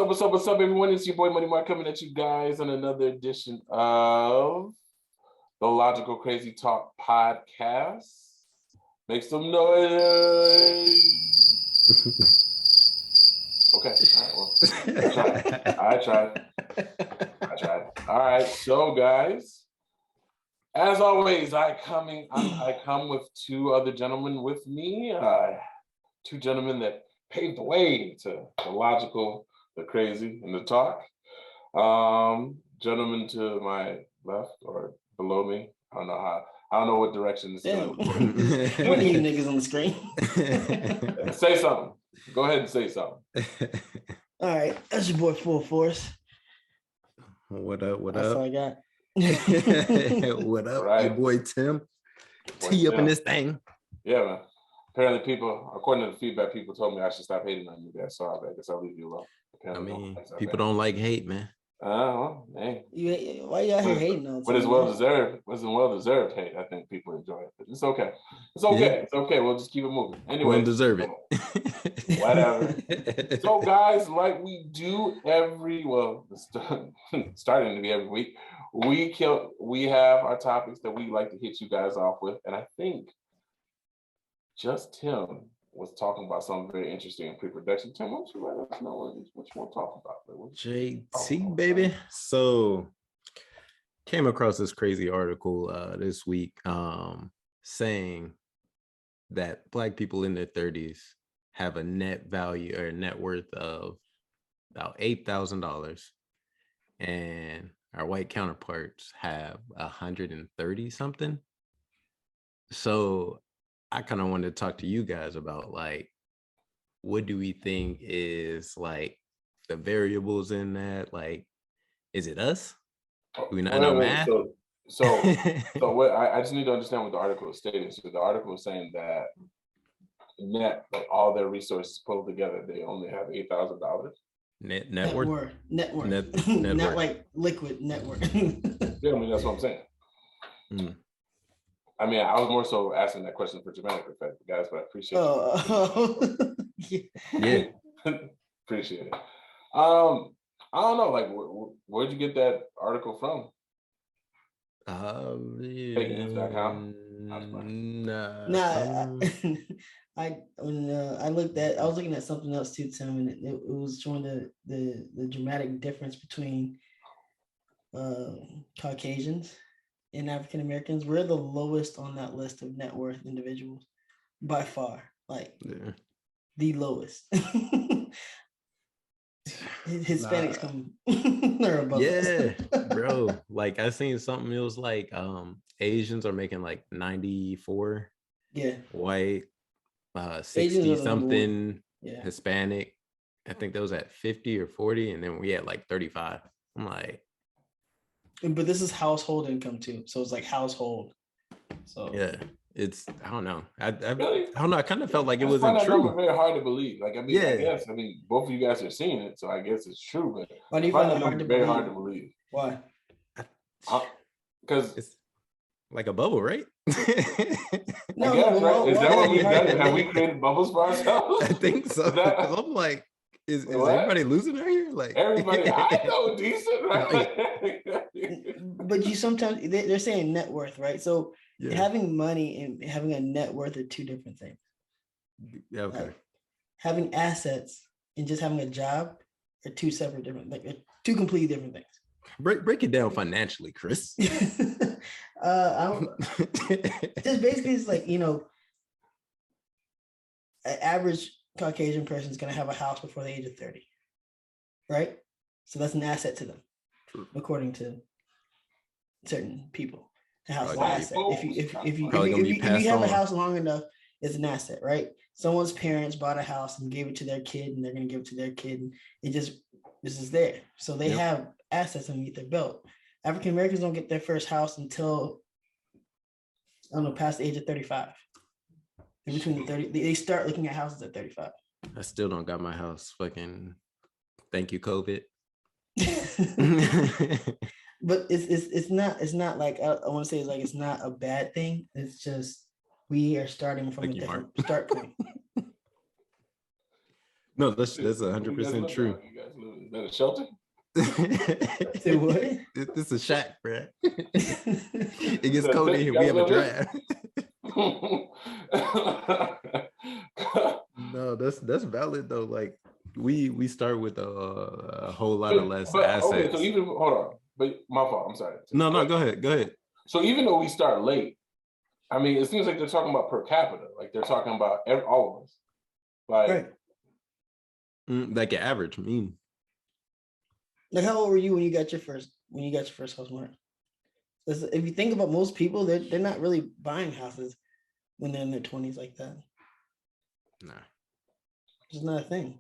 What's up, everyone? It's your boy Money Mark coming at you guys on another edition of the Logical Crazy Talk podcast. Make some noise. Okay, all right, well, I tried. All right, so guys, as always, I come with two other gentlemen with me, two gentlemen that paved the way to the logical, the crazy, and the talk. Gentlemen to my left or below me, I don't know what direction this is going. What are you niggas on the screen? Say something. Go ahead and say something. All right, that's your boy Full Force. What up? That's all I got. What up, Right. your boy Tim? Tee up in this thing. Yeah, man. Apparently, people, according to the feedback, people told me I should stop hating on you guys. So I guess I'll leave you alone. Apparently, People don't like hate, man. Well, hey. Why you out here hating on? But it's well deserved hate. I think people enjoy it. But it's okay. It's okay. Yeah. It's okay. We'll just keep it moving. Anyway, We'll deserve it. Whatever. So, guys, like we do starting to be every week, we have our topics that we like to hit you guys off with, and I think just Tim was talking about something very interesting in pre-production. Tim, why don't you let us know what you want to talk about? JT, baby. So, came across this crazy article this week saying that Black people in their 30s have a net value or net worth of about $8,000, and our white counterparts have 130 something. So I kind of wanted to talk to you guys about, like, what do we think is like the variables in that? Like, is it us? Do we not know math? So what I just need to understand what the article is stating. So the article is saying that net, like all their resources pulled together, they only have $8,000. Net worth. Net worth. Net Not worth. like liquid net worth. Yeah, I mean that's what I'm saying. I mean, I was more so asking that question for dramatic effect, guys, but I appreciate it. Yeah. Appreciate it. I don't know, like, where'd you get that article from? FakeNews.com? I was looking at something else too, Tim, and it was showing the dramatic difference between Caucasians and African Americans. We're the lowest on that list of net worth individuals by far, the lowest. Hispanics come they're above us. Bro, like I seen something, it was like Asians are making like 94, white 60 something, Hispanic I think that was at 50 or 40, and then we had like 35. I'm like, but this is household income too, so it's like household. So yeah, it's, I don't know. I Really? don't know. I kind of felt like it That's wasn't true. Very hard to believe. Like, I mean, Yeah. I guess, both of you guys are seeing it, so I guess it's true. But why do you find it very hard to believe? Why? Because it's like a bubble, right? Is that what we've done? Have we created bubbles for ourselves? I think so. I'm like, is everybody losing out here? Like everybody, I know decent, right? But you sometimes they're saying net worth, right? So having money and having a net worth are two different things. Yeah, okay. Like, having assets and just having a job are two separate different, like two completely different things. Break it down financially, Chris. Just basically, it's like, an average Caucasian person is going to have a house before the age of 30, right? So that's an asset to them, according to certain people. The house is an asset. If you have a house long enough, it's an asset, right? Someone's parents bought a house and gave it to their kid, and they're going to give it to their kid, and this is there. So they have assets underneath their belt. African Americans don't get their first house until, I don't know, past the age of 35. In between the 30, they start looking at houses at 35. I still don't got my house. Fucking thank you, COVID. But it's not like, I want to say it's like, it's not a bad thing. It's just we are starting from a different start point. No, that's 100% true. You guys live, is that a shelter? Say what? It's a shack, bro. It gets cold in here. We have a draft. No, that's valid though. Like we start with a whole lot of less assets. Okay, so even hold on, but my fault. I'm sorry. No, go ahead. So even though we start late, I mean, it seems like they're talking about per capita. Like they're talking about all of us. Like, right. Like an average mean. Like how old were you when you got your first house, Mark? If you think about most people, they're not really buying houses when they're in their 20s like that. Nah. It's not a thing.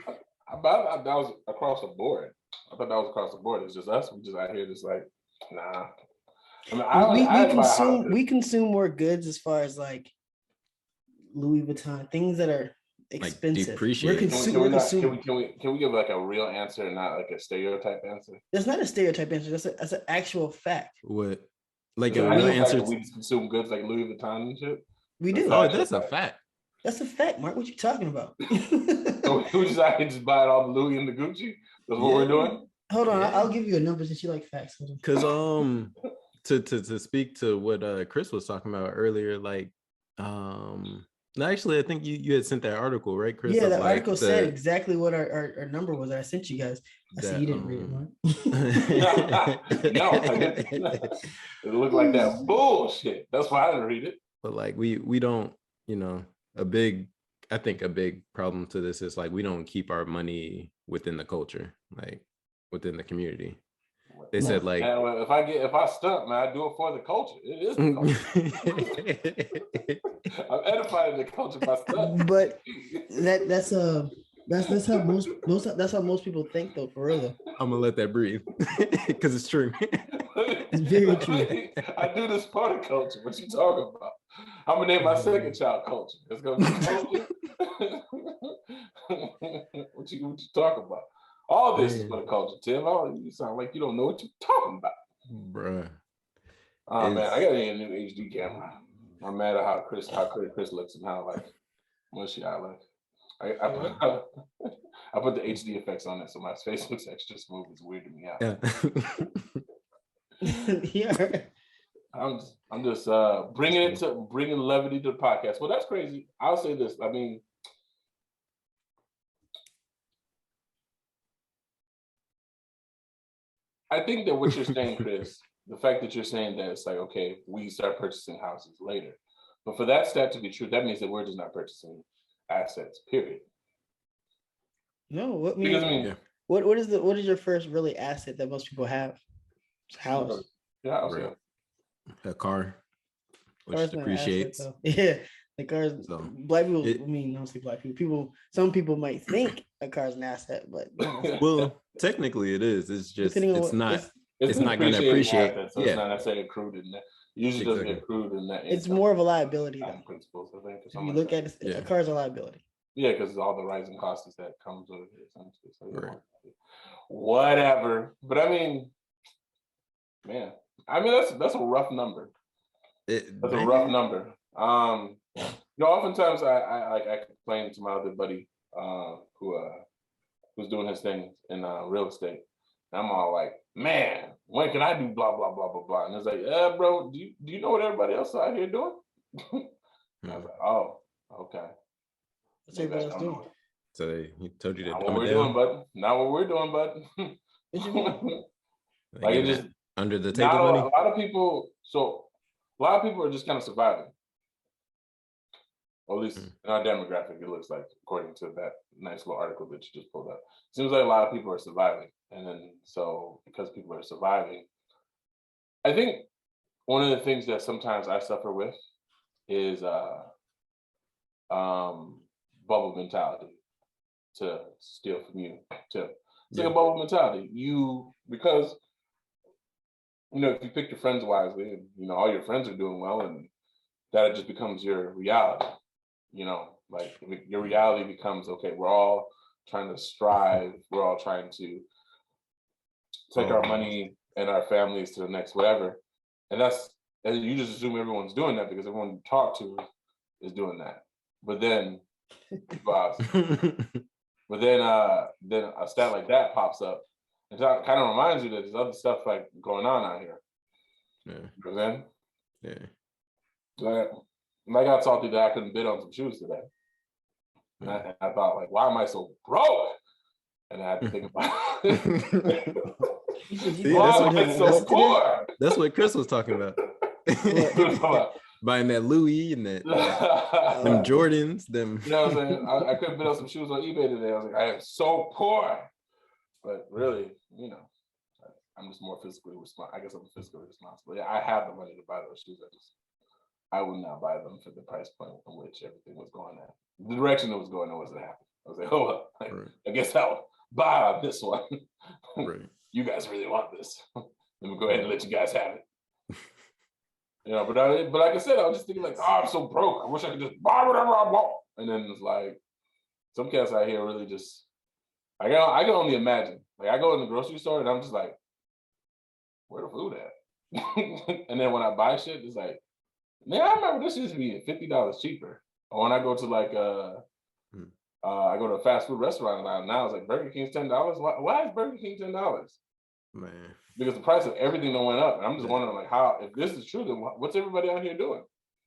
That was across the board. I thought that was across the board. It's just us. We just out here just like, nah. I mean, we consume more goods as far as like Louis Vuitton, things that are expensive. Like can we give like a real answer and not like a stereotype answer? That's not a stereotype answer. That's an actual fact. What? Like a real answer? We consume goods like Louis Vuitton and shit. We do. Oh, that's a fact. That's a fact, Mark. What you talking about? So we just buying all the Louis and the Gucci. That's what we're doing. Hold on, I'll give you a number since you like facts. Because to speak to what Chris was talking about earlier, like no, actually, I think you had sent that article, right, Chris? Yeah, the article said exactly what our number was that I sent you guys. I said you didn't read it, Mark. No, it looked like that bullshit. That's why I didn't read it. But like we don't, a big problem to this is like we don't keep our money within the culture, like within the community. They said like, if I stunt, man, I do it for the culture. It is the culture. I'm edifying the culture by stunt. But that's how most people think though, for real. I'm gonna let that breathe because it's true. It's very true. I do this for the culture. What you talking about? I'm gonna name my second child culture. It's gonna be culture. What you talking about? All this is for the culture, Tim. You sound like you don't know what you're talking about. Bruh. Oh man, I gotta get a new HD camera. I'm mad at how Chris looks and how like what she I like. I put the HD effects on it so my face looks extra smooth. It's weirding me out. Yeah. I'm just bringing levity to the podcast. Well, that's crazy. I'll say this. I mean, I think that what you're saying, Chris, the fact that you're saying that it's like, okay, we start purchasing houses later. But for that stat to be true, that means that we're just not purchasing assets, period. No, what is your first really asset that most people have? It's a house. Yeah, right. A car, which depreciates. Yeah, the cars. So, black people. I mean, don't say black people. Some people might think a car is an asset, but well, technically it is. It's just it's not going to appreciate. Asset, so it's not necessarily accrued in that. Usually doesn't get accrued in that. It's more of a liability. Principles, I think. If you look at it, a car is a liability. Yeah, because all the rising costs that comes with it. So right. Whatever, but I mean, man, I mean that's a rough number. That's a rough number. Oftentimes I complain to my other buddy who's doing his thing in real estate. And I'm all like, man, when can I do blah blah blah blah blah? And it's like, bro, do you know what everybody else out here doing? I was like, oh, okay. What's everybody else doing? So he told you that. Not what we're doing, bud. Not what we're doing, bud. Like it just under the table money. A lot of people are just kind of surviving. Or at least in our demographic, it looks like, according to that nice little article that you just pulled up. It seems like a lot of people are surviving. And then, so because people are surviving, I think one of the things that sometimes I suffer with is bubble mentality, to steal from you. It's like a bubble mentality. Because if you pick your friends wisely, and all your friends are doing well, and that just becomes your reality. Like your reality becomes, okay, we're all trying to strive, we're all trying to take our money and our families to the next whatever. And you just assume everyone's doing that because everyone you talk to is doing that. But then Vibes. But then a stat like that pops up. It kind of reminds you that there's other stuff like going on out here. Yeah. You know what I'm Yeah. And I got salty that I couldn't bid on some shoes today. And I thought, like, why am I so broke? And I had to think about it. That's what Chris was talking about. Buying that Louis and them Jordans, them. You know what I'm saying? I couldn't bid on some shoes on eBay today. I was like, I am so poor. But really, you know, I'm just more fiscally responsible. I guess I'm fiscally responsible. Yeah, I have the money to buy those shoes. I would not buy them for the price point in which everything was going at. The direction it was going, it wasn't happening. I was like, oh, well, I guess I'll buy this one. Right. You guys really want this. Let me go ahead and let you guys have it. You know, but like I said, I was just thinking like, oh, I'm so broke. I wish I could just buy whatever I want. And then it's like, some cats out here really just, I can only imagine. Like I go in the grocery store and I'm just like, where the food at? And then when I buy shit, it's like, man, I remember this used to be $50 cheaper. Or when I go to like I go to a fast food restaurant now it's like Burger King's $10. Why is Burger King $10? Man, because the price of everything that went up. And I'm just wondering like how, if this is true, then what's everybody out here doing?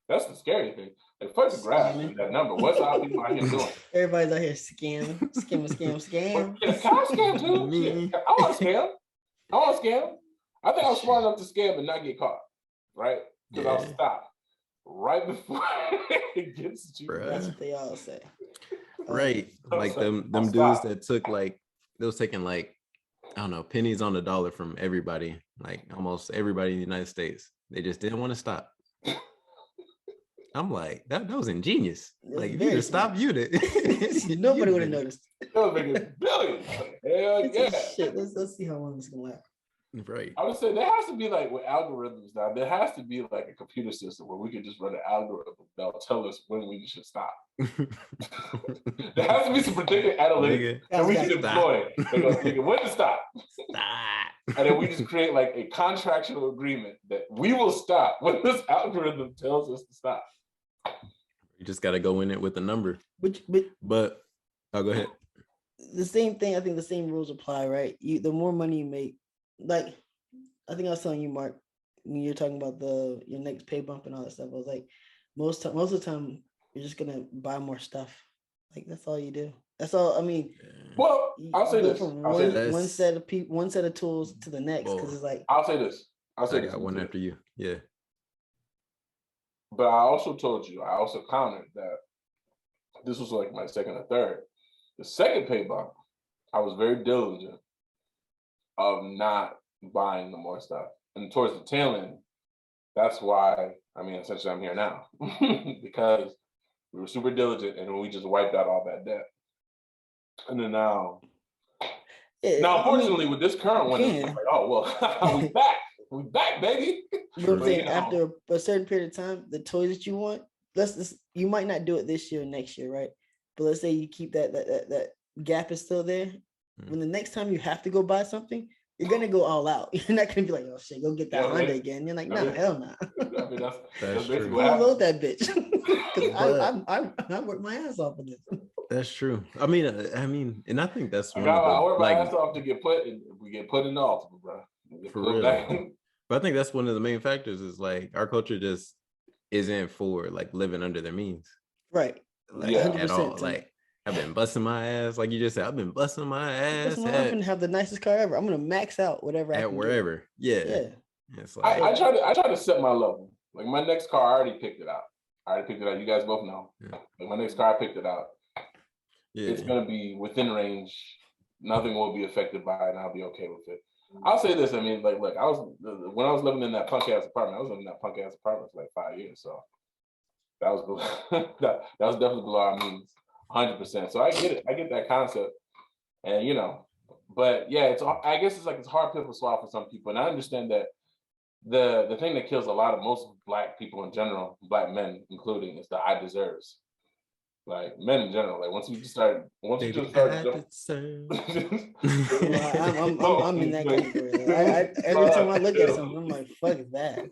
That's the scary thing. Like fuck the graph that number. What's our people out here doing? Everybody's out here scamming. Can I scam too? Yeah, I want to scam. I think I'm smart enough to scam and not get caught, right? Because I'll stop right before it gets to you. That's what they all say. Right. Like them dudes that took like, they was taking like, I don't know, pennies on the dollar from everybody, like almost everybody in the United States. They just didn't want to stop. I'm like, that was ingenious. Like, if you just stopped, you did. Nobody would have noticed. That was making billions. Hell yeah. Shit. Let's see how long this can last. Right. I would say there has to be like with algorithms now, there has to be like a computer system where we could just run an algorithm that'll tell us when we should stop. There has to be some predictive analytics that we can deploy. When to stop. And then we just create like a contractual agreement that we will stop when this algorithm tells us to stop. You just got to go in it with a number. But go ahead. The same thing. I think the same rules apply, right? The more money you make, like I think I was telling you, Mark, when you're talking about your next pay bump and all that stuff. I was like, most of the time you're just gonna buy more stuff. Like that's all you do. That's all. I mean, well, I'll say this. From one set of people, one set of tools to the next, because it's like. I'll say this. I got one after you. Yeah. But I also told you, I also countered that this was like my second or third. The second pay bump, I was very diligent of not buying the more stuff. And towards the tail end, that's why, I mean, essentially I'm here now. Because we were super diligent and we just wiped out all that debt. And then now, unfortunately, with this current one, it's like, oh, well, we back. We back, baby. You know what I'm saying? After a certain period of time, the toys that you want, you might not do it this year or next year, right? But let's say you keep that gap is still there. When the next time you have to go buy something, you're gonna go all out. You're not gonna be like, oh shit, go get that Honda again. You're like, no, hell no. I mean, that's true. I load that bitch. Because I work my ass off of this. That's true. I mean, and I think that's one I work my ass off to get put in. We get put in the ultimate, bro. For real. But I think that's one of the main factors is like our culture just isn't for like living under their means. Right. Like at all. Like I've been busting my ass, like you just said. I've been busting my ass. I'm gonna have the nicest car ever. I'm gonna max out whatever. At wherever, yeah. It's like, I try to set my level. Like my next car, I already picked it out. You guys both know. Yeah. Like my next car, I picked it out. Yeah. It's gonna be within range. Nothing will be affected by it, and I'll be okay with it. I'll say this. I mean, like, look, when I was living in that punk ass apartment. For like 5 years. So that was that was definitely below our means. 100%. So I get it. I get that concept, and but yeah, I guess it's like it's hard pill to swallow for some people, and I understand that the thing that kills most Black people in general, Black men including, is the I deserves. Like men in general, like once you just start. I'm in that category. Every time I look at something, I'm like, fuck that.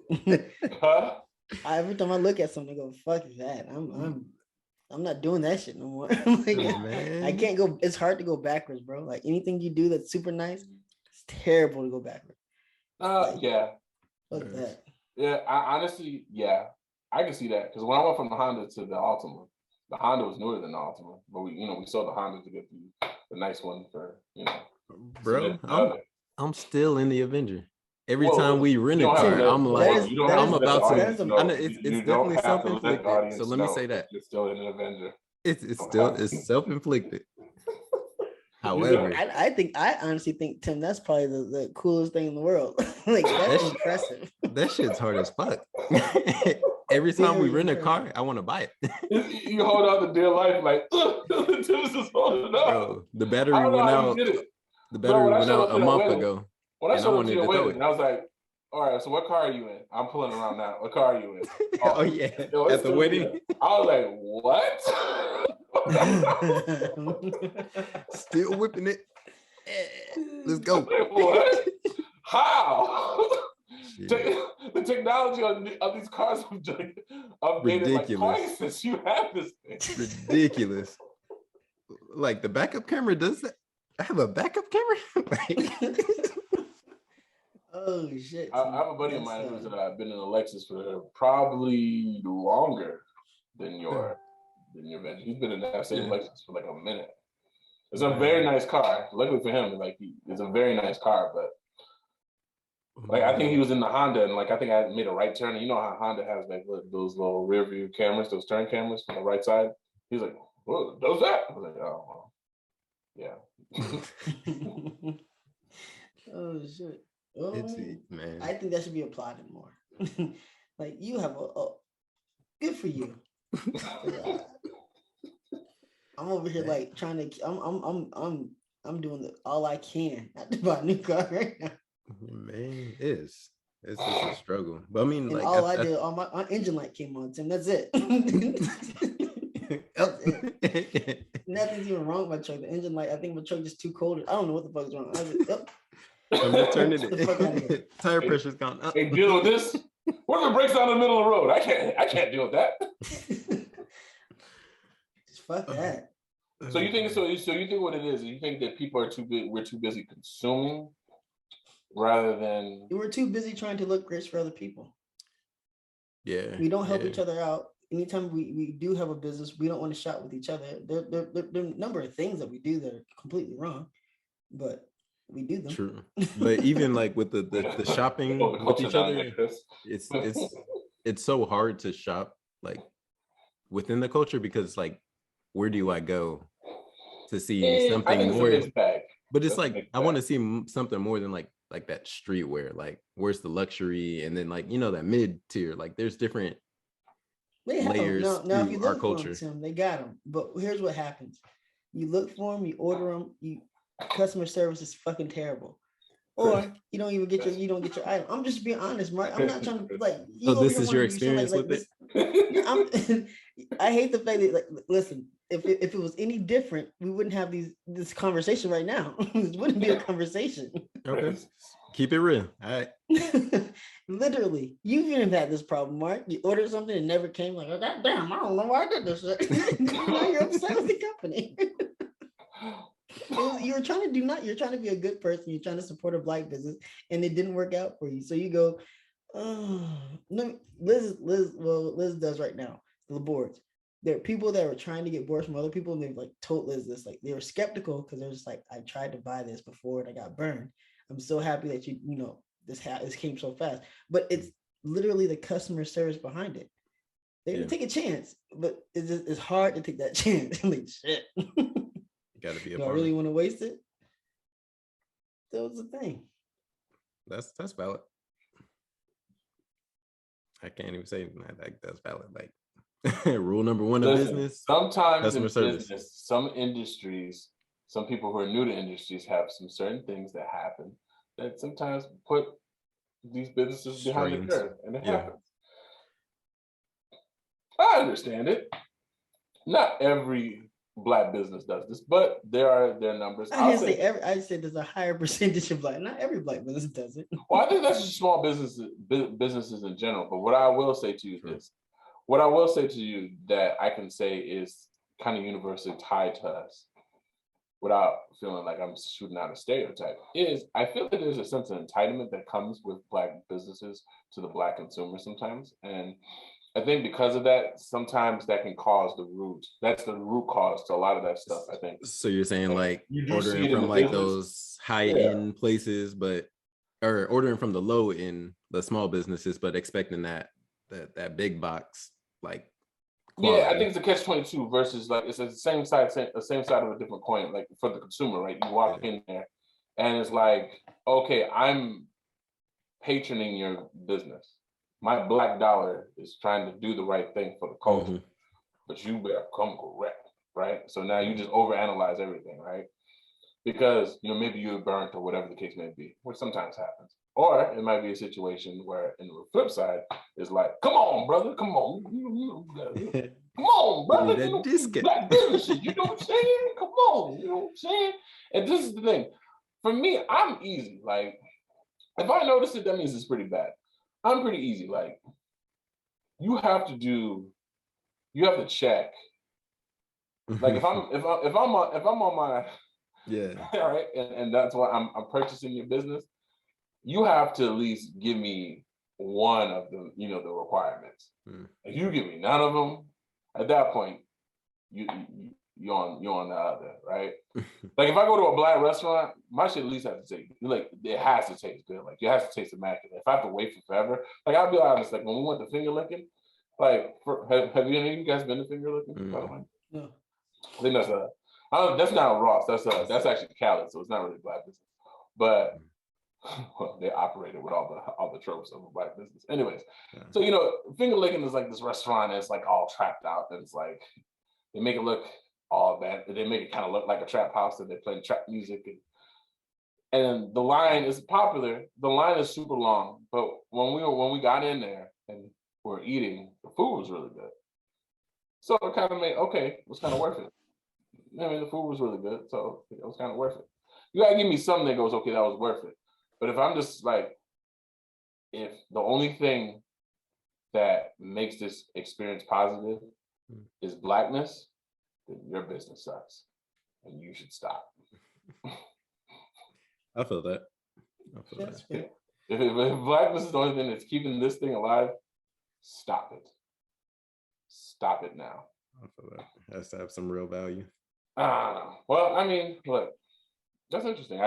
Every time I look at something, I go, fuck that. I'm not doing that shit no more. Like, Man. I can't go. It's hard to go backwards, bro. Like anything you do that's super nice, it's terrible to go backwards. Yeah. Fuck that. Yeah, I honestly, I can see that because when I went from the Honda to the Altima, the Honda was newer than the Altima, but we sold the Honda to get the nice one for Bro, I'm still in the Avenger. Every time we rent a car, I'm like, I'm about to. I know it's definitely self-inflicted. So let me say that you're still in an Avenger. It's self-inflicted. However, I honestly think, Tim, that's probably the coolest thing in the world. Like that's impressive. That shit's hard as fuck. Every time we rent a car, I want to buy it. You hold on to dear life like this is holding up. Bro, the battery went out. The battery went out a month ago. When I showed up to your wedding, I was like, all right, so what car are you in? I'm pulling around now. What car are you in? Oh yeah, at the wedding. I was like, what? Still whipping it. Let's go. Like, what? How? The technology of these cars updated like twice since you have this thing. Ridiculous. Like the backup camera does that. I have a backup camera. Oh shit! I have a buddy of mine who's been in a Lexus for probably longer than your Avenger. He's been in that same Lexus for like a minute. It's a very nice car. Luckily for him, like it's a very nice car, but like I think he was in the Honda, and like I think I made a right turn. And you know how Honda has like those little rear view cameras, those turn cameras from the right side. He's like, "Well, does that?" I was like, "Oh, well, yeah." Oh shit! Well, man. I think that should be applauded more. Like you have a good for you. I'm over here like trying to. I'm doing all I can not to buy a new car right now. Man, it's just a struggle. But I mean, and like all I did, all my engine light came on, Tim. That's it. That's it. Nothing's even wrong with my truck. The engine light, I think my truck is too cold. I don't know what the fuck is wrong. I'm just turning it. Tire pressure's gone up. Hey, deal with this. What if it breaks down in the middle of the road? I can't deal with that. Just fuck that. So you think what it is? You think that people are we're too busy consuming rather than we're too busy trying to look rich for other people. Yeah. We don't help each other out. Anytime we do have a business, we don't want to shop with each other. There are a number of things that we do that are completely wrong, but we do them. True. But even like with the shopping with each other, it's so hard to shop like within the culture because like where do I go to see something more? But it's like I want to see something more than like that streetwear. Like where's the luxury and then like that mid tier. Like there's different layers now if you look our culture. For them, they got them. But here's what happens: you look for them, you order them, customer service is fucking terrible, or you don't even get you don't get your item. I'm just being honest, Mark. I'm not trying to like. So this is your experience with it. I hate the fact that listen. If it was any different, we wouldn't have this conversation right now. This wouldn't be a conversation. Okay. Keep it real. All right. Literally, you've even had this problem, Mark. You ordered something and never came. Like, oh, God damn, I don't know why I did this. Now you're upset with the company. You're trying to be a good person. You're trying to support a Black business, and it didn't work out for you. So you go, oh no, Liz does right now. The boards. There are people that were trying to get boards from other people, and they've like told Liz this. Like they were skeptical because they're just like, I tried to buy this before and I got burned. I'm so happy that this came so fast. But it's literally the customer service behind it. They didn't take a chance, but it's hard to take that chance. Like shit. You gotta be a Do I really want to waste it? That was the thing. That's valid. I can't even say like that's valid. Like rule number one of business. Sometimes customer in service. Business, some industries, some people who are new to industries have some certain things that happen that sometimes put these businesses behind the curve, and it happens. I understand it. Not every Black business does this, but there are numbers. I say there's a higher percentage of Black. Not every Black business does it. Well, I think that's just small businesses in general. But what I will say to you is this: what I will say to you that I can say is kind of universally tied to us, without feeling like I'm shooting out a stereotype, is I feel that there's a sense of entitlement that comes with Black businesses to the Black consumer sometimes. And I think because of that, sometimes that can cause that's the root cause to a lot of that stuff, I think. So you're saying like ordering from like those high-end places, or ordering from the low-end, the small businesses, but expecting that big box, like, quality. Yeah, I think it's a catch-22 versus like it's the same side of a different coin. Like for the consumer, right? You walk in there, and it's like, okay, I'm patroning your business. My black dollar is trying to do the right thing for the culture, but you better come correct, right? So now you just overanalyze everything, right? Because maybe you're burnt or whatever the case may be, which sometimes happens. Or it might be a situation where, in the flip side, is like, come on, brother, come on, come on, brother, Black businesses, you know what I'm saying? Come on, you know what I'm saying? And this is the thing, for me, I'm easy. Like, if I notice it, that means it's pretty bad. I'm pretty easy. Like, you have to check. Like, if I'm on my all right, and that's why I'm purchasing your business, you have to at least give me one of the the requirements. If you give me none of them, at that point, you're on the other, right? Like if I go to a Black restaurant, my shit at least has to taste, like, it has to taste good. Like, it has to taste immaculate. If I have to wait for forever, like, I'll be honest, like when we went to finger licking, like, have any of you guys been to finger licking? By the way? No. I think that's not Ross. That's actually Khaled, so it's not really Black business. But well, they operated with all the tropes of a Black business. Anyways, so finger licking is like this restaurant that's like all trapped out, and it's like they make it look all bad. They make it kind of look like a trap house, and they play trap music, and the line is popular. The line is super long, but when we got in there and we're eating, the food was really good. So it kind of it was kind of worth it. I mean, the food was really good, so it was kind of worth it. You gotta give me something that goes, okay, that was worth it. But if I'm just like, if the only thing that makes this experience positive is Blackness, then your business sucks, and you should stop. I feel that. If Blackness is the only thing that's keeping this thing alive, stop it. Stop it now. I feel that. It has to have some real value. Well, I mean, look, that's interesting.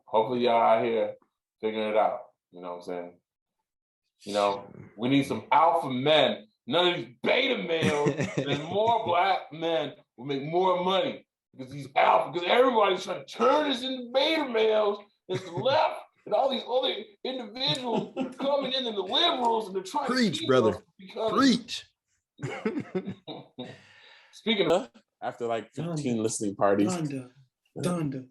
Hopefully y'all out here figuring it out. You know what I'm saying? We need some alpha men. None of these beta males. And more Black men will make more money because everybody's trying to turn us into beta males. It's the left and all these other individuals are coming in, and the liberals, and they're trying to keep brother. Preach. Speaking of, after like 15 listening parties. Donda.